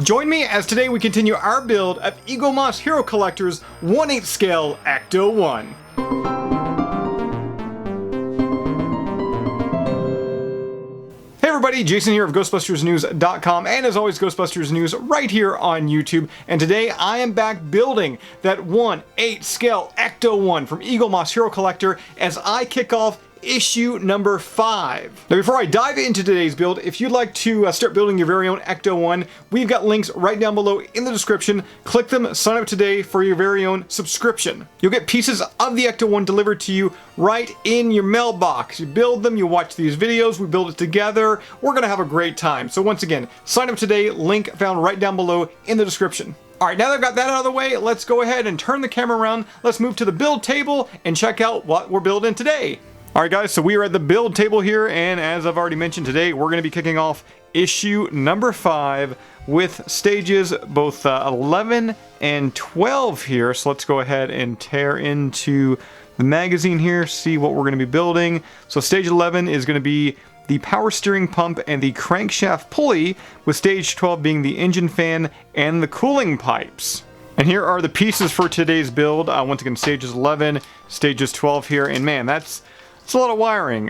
Join me as today we continue our build of Eagle Moss Hero Collector's 1/8 scale Ecto-1. Hey everybody, Jason here of GhostbustersNews.com, and as always, Ghostbusters News right here on YouTube. And today I am back building that 1/8 scale Ecto-1 from Eagle Moss Hero Collector as I kick off issue number 5. Now before I dive into today's build, if you'd like to start building your very own Ecto-1, we've got links right down below in the description. Click them, sign up today for your very own subscription. You'll get pieces of the Ecto-1 delivered to you right in your mailbox. You build them, you watch these videos, we build it together. We're gonna have a great time. So once again, sign up today, link found right down below in the description. Alright, now that I've got that out of the way, let's go ahead and turn the camera around. Let's move to the build table and check out what we're building today. Alright guys, so we are at the build table here, and as I've already mentioned today, we're going to be kicking off issue number 5 with stages both 11 and 12 here. So let's go ahead and tear into the magazine here, see what we're going to be building. So stage 11 is going to be the power steering pump and the crankshaft pulley, with stage 12 being the engine fan and the cooling pipes. And here are the pieces for today's build. Once again, stages 11, stages 12 here, and man, that's a lot of wiring.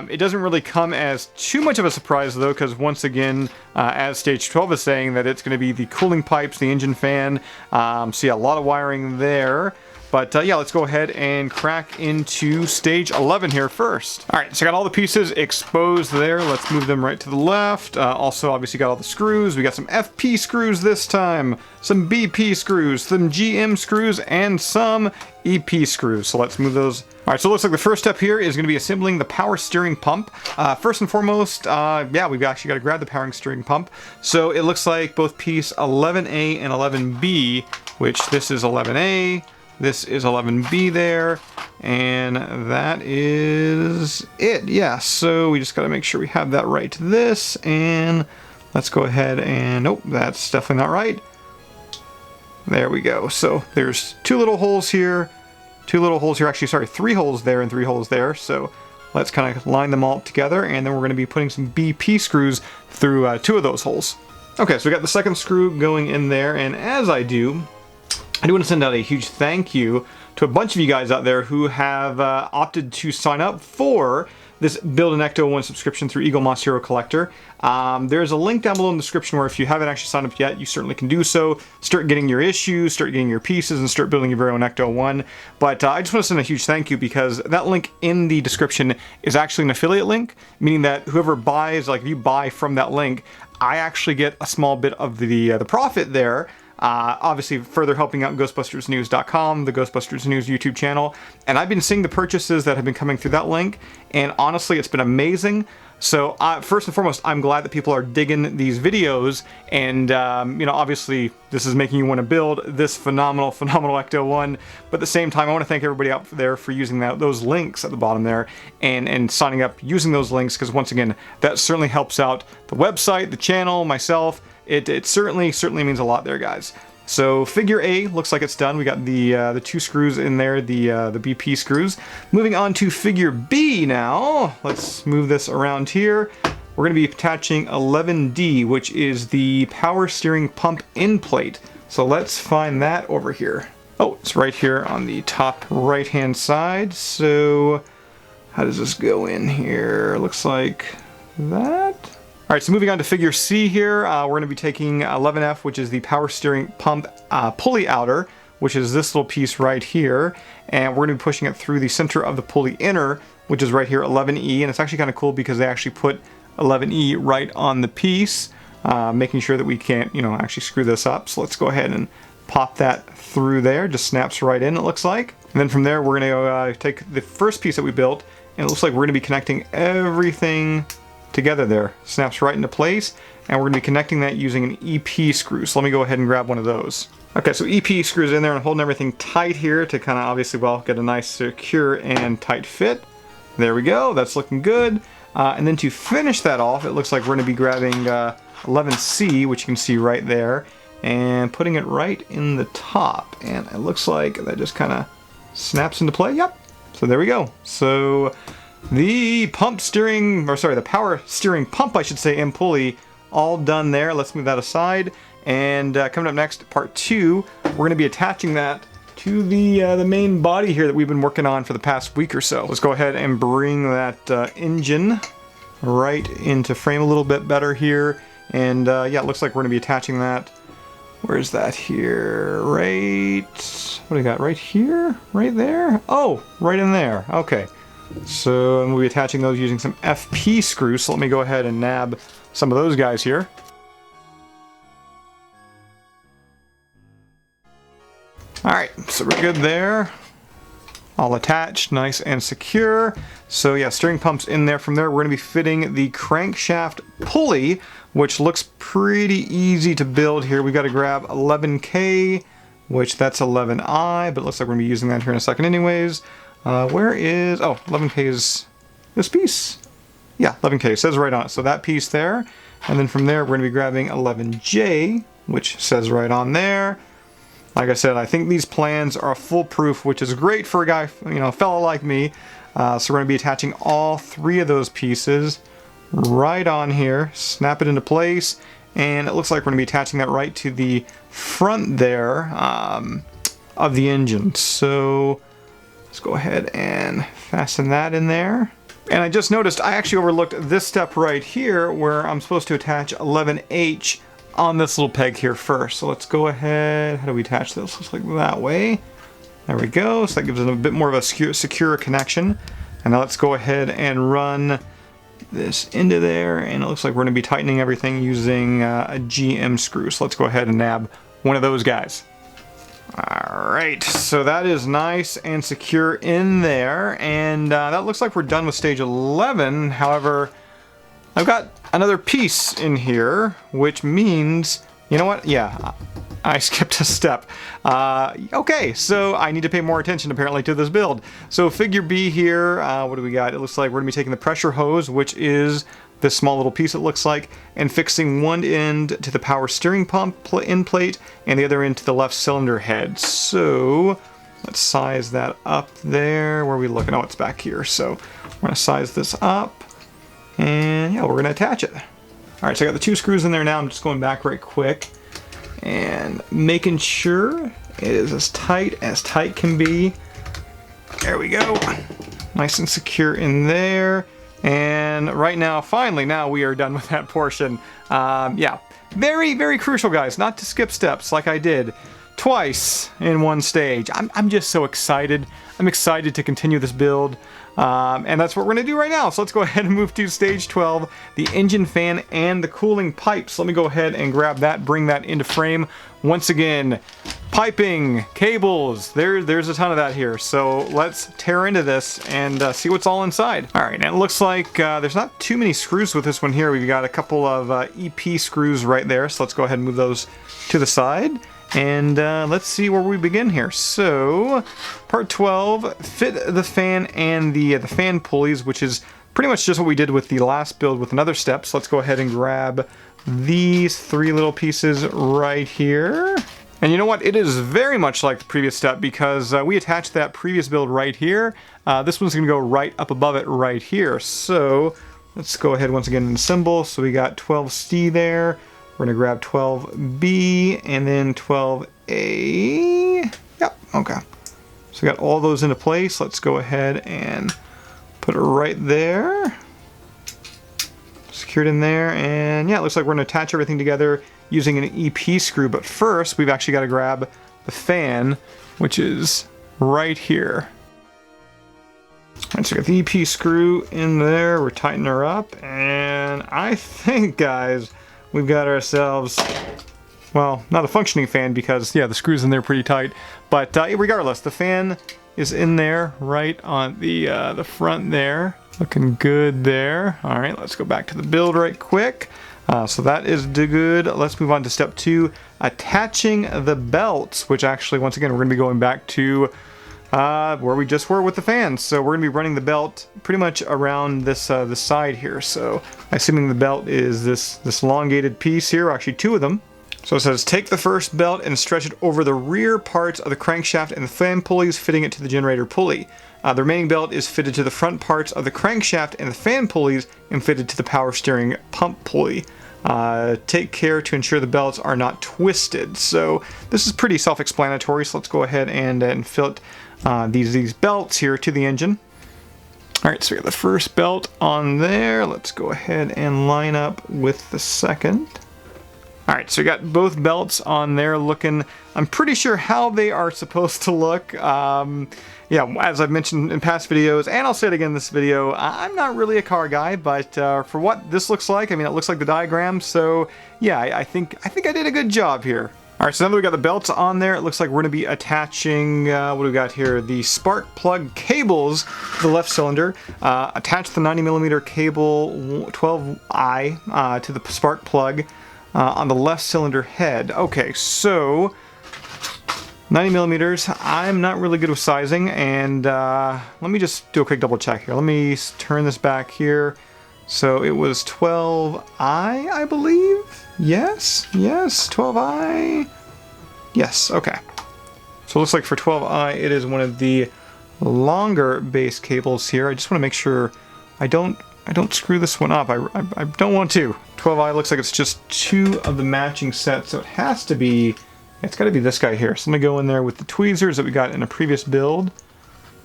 It doesn't really come as too much of a surprise though, because once again, as stage 12 is saying, that it's going to be the cooling pipes, the engine fan. So yeah, a lot of wiring there. But yeah, let's go ahead and crack into stage 11 here first. Alright, so I got all the pieces exposed there. Let's move them right to the left. Also, obviously got all the screws. We got some FP screws this time, some BP screws, some GM screws, and some EP screws. So let's move those. Alright, so it looks like the first step here is going to be assembling the power steering pump. First and foremost, yeah, we've actually got to grab the power steering pump. So it looks like both piece 11A and 11B, which this is 11A, this is 11B there, and that is it. Yeah, so we just got to make sure we have that right to this, and let's go ahead and, nope, that's definitely not right. There we go. So there's two little holes here, actually, sorry, 3 holes there and 3 holes there. So let's kind of line them all together, and then we're going to be putting some BP screws through 2 of those holes. Okay, so we got the second screw going in there, and as I do want to send out a huge thank you to a bunch of you guys out there who have opted to sign up for this Build an Ecto-1 subscription through Eagle Moss Hero Collector. There's a link down below in the description where if you haven't actually signed up yet, you certainly can do so. Start getting your issues, start getting your pieces, and start building your very own Ecto-1. But I just want to send a huge thank you, because that link in the description is actually an affiliate link, meaning that whoever buys, like if you buy from that link, I actually get a small bit of the profit there. Obviously further helping out GhostbustersNews.com, the Ghostbusters News YouTube channel. And I've been seeing the purchases that have been coming through that link, and honestly, it's been amazing. So first and foremost, I'm glad that people are digging these videos, and you know, obviously this is making you want to build this phenomenal Ecto-1. But at the same time, I want to thank everybody out there for using those links at the bottom there, and signing up using those links, because once again, that certainly helps out the website, the channel, myself. It certainly means a lot there, guys. So figure A looks like it's done. We got the 2 screws in there, the BP screws. Moving on to figure B now. Let's move this around here. We're going to be attaching 11D, which is the power steering pump end plate. So let's find that over here. Oh, it's right here on the top right-hand side. So how does this go in here? Looks like that. Alright, so moving on to figure C here, we're going to be taking 11F, which is the power steering pump pulley outer, which is this little piece right here, and we're going to be pushing it through the center of the pulley inner, which is right here, 11E, and it's actually kind of cool because they actually put 11E right on the piece, making sure that we can't, you know, actually screw this up. So let's go ahead and pop that through there. Just snaps right in, it looks like. And then from there, we're going to take the first piece that we built, and it looks like we're going to be connecting everything together there. Snaps right into place, and we're going to be connecting that using an EP screw. So let me go ahead and grab one of those. Okay, so EP screws in there and holding everything tight here to kind of obviously, well, get a nice secure and tight fit. There we go, that's looking good. And then to finish that off, it looks like we're going to be grabbing 11C, which you can see right there, and putting it right in the top. And it looks like that just kind of snaps into play. Yep. So there we go. So the power steering pump, I should say, and pulley all done there. Let's move that aside. And coming up next, part 2, we're going to be attaching that to the main body here that we've been working on for the past week or so. Let's go ahead and bring that engine right into frame a little bit better here. And yeah, it looks like we're going to be attaching that. Where's that here? Right... what do we got? Right here? Right there? Oh, right in there. Okay. So we'll be attaching those using some FP screws. So let me go ahead and nab some of those guys here. Alright, so we're good there. All attached, nice and secure. So yeah, steering pump's in there. From there, we're going to be fitting the crankshaft pulley, which looks pretty easy to build here. We've got to grab 11K, which that's 11I, but it looks like we're going to be using that here in a second anyways. Where is... oh, 11K is this piece. Yeah, 11K, says right on it. So that piece there. And then from there, we're going to be grabbing 11J, which says right on there. Like I said, I think these plans are foolproof, which is great for a guy, you know, a fella like me. So we're going to be attaching all 3 of those pieces right on here, snap it into place, and it looks like we're going to be attaching that right to the front there of the engine. So let's go ahead and fasten that in there. And I just noticed I actually overlooked this step right here where I'm supposed to attach 11H on this little peg here first. So let's go ahead. How do we attach this? Looks like that way. There we go. So that gives it a bit more of a secure connection. And now let's go ahead and run this into there. And it looks like we're going to be tightening everything using a GM screw. So let's go ahead and nab one of those guys. Alright, so that is nice and secure in there. And that looks like we're done with stage 11. However, I've got another piece in here, which means, you know what? Yeah, I skipped a step. Okay, so I need to pay more attention apparently to this build. So figure B here, what do we got? It looks like we're going to be taking the pressure hose, which is this small little piece it looks like, and fixing one end to the power steering pump end plate and the other end to the left cylinder head. So let's size that up there. Where are we looking? Oh, it's back here. So we're going to size this up. And yeah, we're going to attach it. Alright, so I got the 2 screws in there now. I'm just going back right quick and making sure it is as tight can be. There we go. Nice and secure in there. And right now, finally, now we are done with that portion. Yeah, very, very crucial, guys, not to skip steps like I did twice in one stage. I'm just so excited. I'm excited to continue this build. And that's what we're going to do right now. So let's go ahead and move to stage 12, the engine fan and the cooling pipes. Let me go ahead and grab that, bring that into frame. Once again, piping, cables, there's a ton of that here. So let's tear into this and see what's all inside. All right, and it looks like there's not too many screws with this one here. We've got a couple of EP screws right there. So let's go ahead and move those to the side. And let's see where we begin here. So, part 12, fit the fan and the fan pulleys, which is pretty much just what we did with the last build with another step. So let's go ahead and grab these 3 little pieces right here. And you know what? It is very much like the previous step because we attached that previous build right here. This one's going to go right up above it right here. So let's go ahead once again and assemble. So we got 12C there. We're going to grab 12B and then 12A. Yep, okay. So we got all those into place. Let's go ahead and put it right there. Secured in there. And yeah, it looks like we're going to attach everything together using an EP screw. But first, we've actually got to grab the fan, which is right here. Alright, so we got the EP screw in there. We're tightening her up. And I think, guys, we've got ourselves, well, not a functioning fan because, yeah, the screw's in there pretty tight. But regardless, the fan is in there right on the front there. Looking good there. All right, let's go back to the build right quick. So that is good. Let's move on to step 2, attaching the belts, which actually, once again, we're going to be going back to where we just were with the fans. So we're going to be running the belt pretty much around this this side here. So assuming the belt is this elongated piece here, actually 2 of them. So it says take the first belt and stretch it over the rear parts of the crankshaft and the fan pulleys, fitting it to the generator pulley. The remaining belt is fitted to the front parts of the crankshaft and the fan pulleys and fitted to the power steering pump pulley. take care to ensure the belts are not twisted. So this is pretty self-explanatory, so let's go ahead and fit these belts here to the engine. Alright, so we got the first belt on there. Let's go ahead and line up with the second. Alright, so we got both belts on there looking, I'm pretty sure how they are supposed to look. Yeah, as I've mentioned in past videos, and I'll say it again in this video, I'm not really a car guy, but for what this looks like, I mean, it looks like the diagram, so yeah, I think I did a good job here. Alright, so now that we got the belts on there, it looks like we're going to be attaching, what do we got here? The spark plug cables to the left cylinder. Attach the 90mm cable 12i to the spark plug on the left cylinder head. Okay, so 90mm, I'm not really good with sizing, and let me just do a quick double check here. Let me turn this back here. So it was 12i, I believe? Yes, 12i. Yes, okay. So it looks like for 12i, it is one of the longer base cables here. I just want to make sure I don't screw this one up. I don't want to. 12i looks like it's just two of the matching sets, so it has to be, it's got to be this guy here. So I'm going to go in there with the tweezers that we got in a previous build.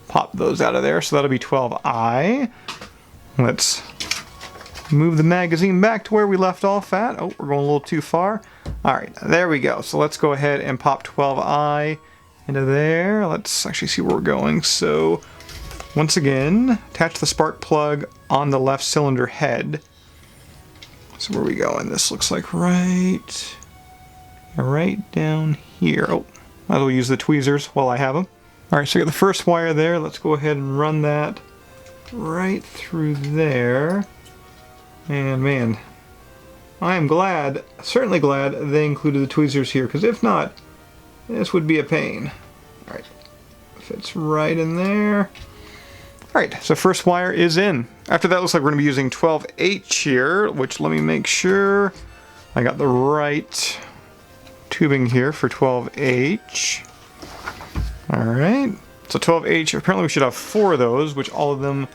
Pop those out of there, so that'll be 12i. Let's move the magazine back to where we left off at. Oh, we're going a little too far. Alright, there we go. So let's go ahead and pop 12i into there. Let's actually see where we're going. So once again, attach the spark plug on the left cylinder head. So where are we going? This looks like right down here. Oh, might as well use the tweezers while I have them. Alright, so I got the first wire there. Let's go ahead and run that right through there. And man, I am glad, certainly glad, they included the tweezers here, because if not, this would be a pain. Alright, fits right in there. Alright, so first wire is in. After that, looks like we're going to be using 12H here, which let me make sure I got the right tubing here for 12H. Alright, so 12H, apparently we should have 4 of those, which all of them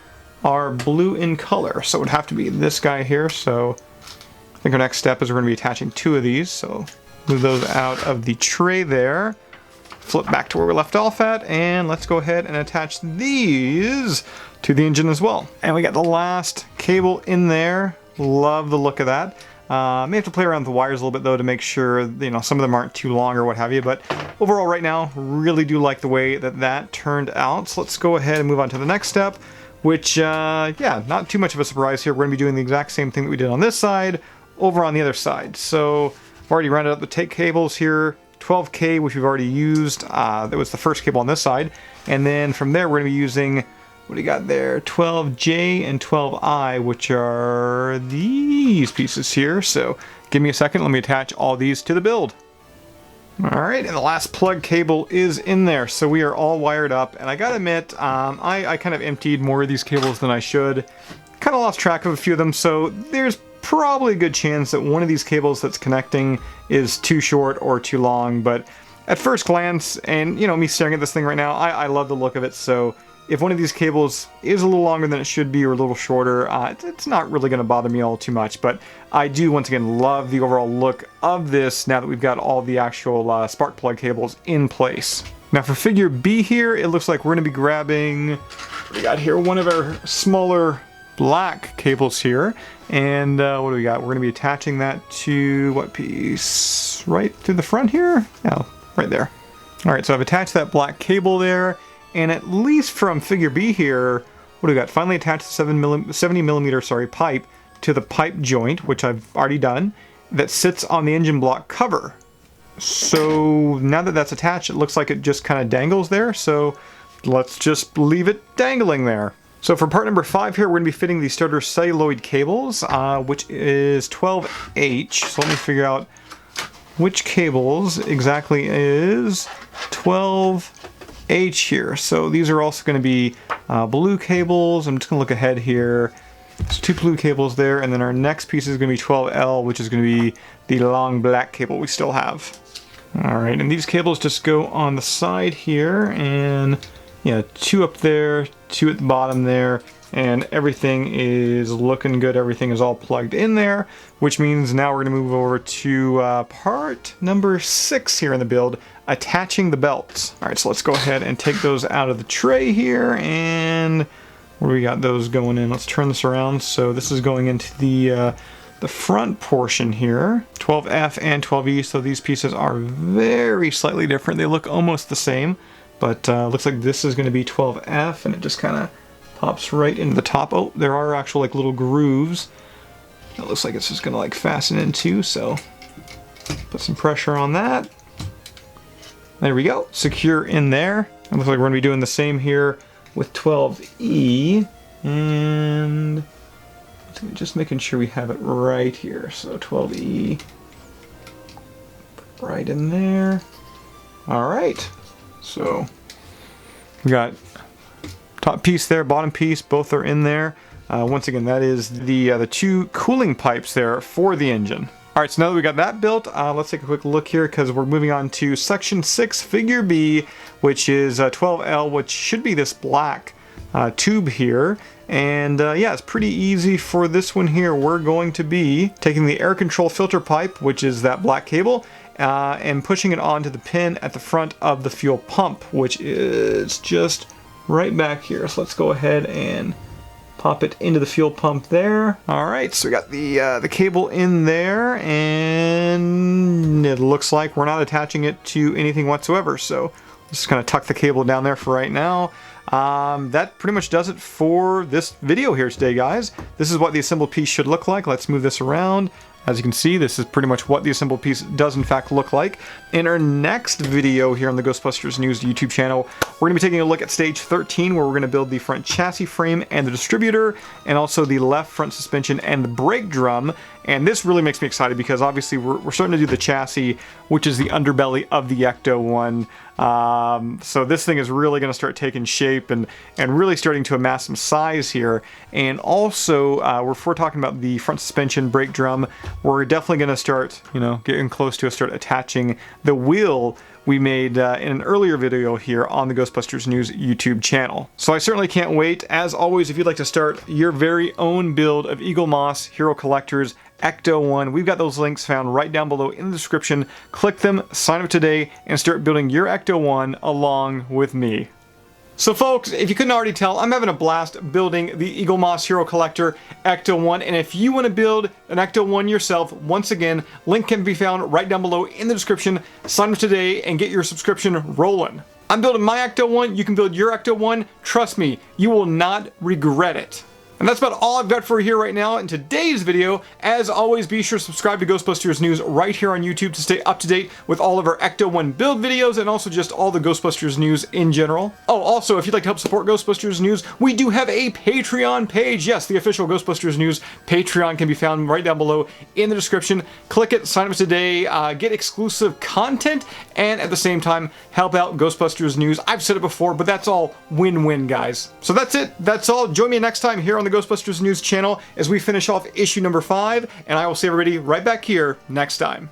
are blue in color, so it would have to be this guy here. So I think our next step is we're going to be attaching 2 of these, so move those out of the tray there, flip back to where we left off at, and let's go ahead and attach these to the engine as well. And we got the last cable in there. Love the look of that. May have to play around with the wires a little bit though to make sure, you know, some of them aren't too long or what have you, but overall right now, really do like the way that turned out. So let's go ahead and move on to the next step, which, yeah, not too much of a surprise here. We're going to be doing the exact same thing that we did on this side over on the other side. So I've already rounded up the take cables here, 12K, which we've already used. That was the first cable on this side. And then from there, we're going to be using, what do you got there? 12J and 12I, which are these pieces here. So give me a second. Let me attach all these to the build. Alright, and the last plug cable is in there, so we are all wired up, and I gotta admit, I kind of emptied more of these cables than I should. Kind of lost track of a few of them, so there's probably a good chance that one of these cables that's connecting is too short or too long, but at first glance, and you know, me staring at this thing right now, I love the look of it, so if one of these cables is a little longer than it should be or a little shorter, it's not really going to bother me all too much, but I do once again love the overall look of this now that we've got all the actual spark plug cables in place. Now for figure B here, it looks like we're going to be grabbing, what do we got here, one of our smaller black cables here, and what do we got? We're going to be attaching that to what piece? Right through the front here? Yeah, right there. Alright, so I've attached that black cable there. And at least from figure B here, what do we got? Finally attached the 70mm pipe to the pipe joint, which I've already done, that sits on the engine block cover. So now that that's attached, it looks like it just kind of dangles there. So let's just leave it dangling there. So for part number 5 here, we're going to be fitting the starter celluloid cables, which is 12H. So let me figure out which cables exactly is 12H here. So these are also going to be blue cables. I'm just going to look ahead here. There's 2 blue cables there, and then our next piece is going to be 12L, which is going to be the long black cable we still have. Alright, and these cables just go on the side here, and yeah, 2 up there, 2 at the bottom there, and everything is looking good. Everything is all plugged in there, which means now we're going to move over to part number 6 here in the build, attaching the belts. All right, so let's go ahead and take those out of the tray here, and where we got those going in. Let's turn this around. So this is going into the front portion here, 12F and 12E. So these pieces are very slightly different. They look almost the same, but looks like this is going to be 12F, and it just kind of pops right into the top. Oh, there are actual like little grooves. It looks like it's just going to like fasten into. So put some pressure on that. There we go. Secure in there. It looks like we're going to be doing the same here with 12E, and just making sure we have it right here. So 12E, right in there. All right, so we got top piece there, bottom piece, both are in there. Once again, that is the 2 cooling pipes there for the engine. All right, so now that we got that built, let's take a quick look here, because we're moving on to section 6, figure B, which is 12L, which should be this black tube here. And yeah, it's pretty easy for this one here. We're going to be taking the air control filter pipe, which is that black cable, and pushing it onto the pin at the front of the fuel pump, which is just right back here. So let's go ahead and pop it into the fuel pump there. All right, so we got the cable in there, and it looks like we're not attaching it to anything whatsoever. So just kind of tuck the cable down there for right now. That pretty much does it for this video here today, guys. This is what the assembled piece should look like. Let's move this around. As you can see, this is pretty much what the assembled piece does in fact look like. In our next video here on the Ghostbusters News YouTube channel, we're going to be taking a look at stage 13, where we're going to build the front chassis frame and the distributor, and also the left front suspension and the brake drum. And this really makes me excited, because obviously we're starting to do the chassis, which is the underbelly of the Ecto-1. So this thing is really going to start taking shape and really starting to amass some size here. And also, if we're talking about the front suspension, brake drum, we're definitely going to start, getting close to start attaching the wheel we made in an earlier video here on the Ghostbusters News YouTube channel. So I certainly can't wait. As always, if you'd like to start your very own build of Eaglemoss Hero Collector's Ecto-1, we've got those links found right down below in the description. Click them, sign up today, and start building your Ecto-1 along with me. So folks, if you couldn't already tell, I'm having a blast building the Eaglemoss Hero Collector Ecto-1, and if you want to build an Ecto-1 yourself, once again, link can be found right down below in the description. Sign up today and get your subscription rolling. I'm building my Ecto-1, you can build your Ecto-1. Trust me, you will not regret it. And that's about all I've got for you here right now in today's video. As always, be sure to subscribe to Ghostbusters News right here on YouTube to stay up to date with all of our Ecto-1 build videos, and also just all the Ghostbusters news in general. Oh, also, if you'd like to help support Ghostbusters News, we do have a Patreon page. Yes, the official Ghostbusters News Patreon can be found right down below in the description. Click it, sign up today, get exclusive content, and at the same time, help out Ghostbusters News. I've said it before, but that's all win-win, guys. So that's it. That's all. Join me next time here on the Ghostbusters News channel as we finish off issue number 5, and I will see everybody right back here next time.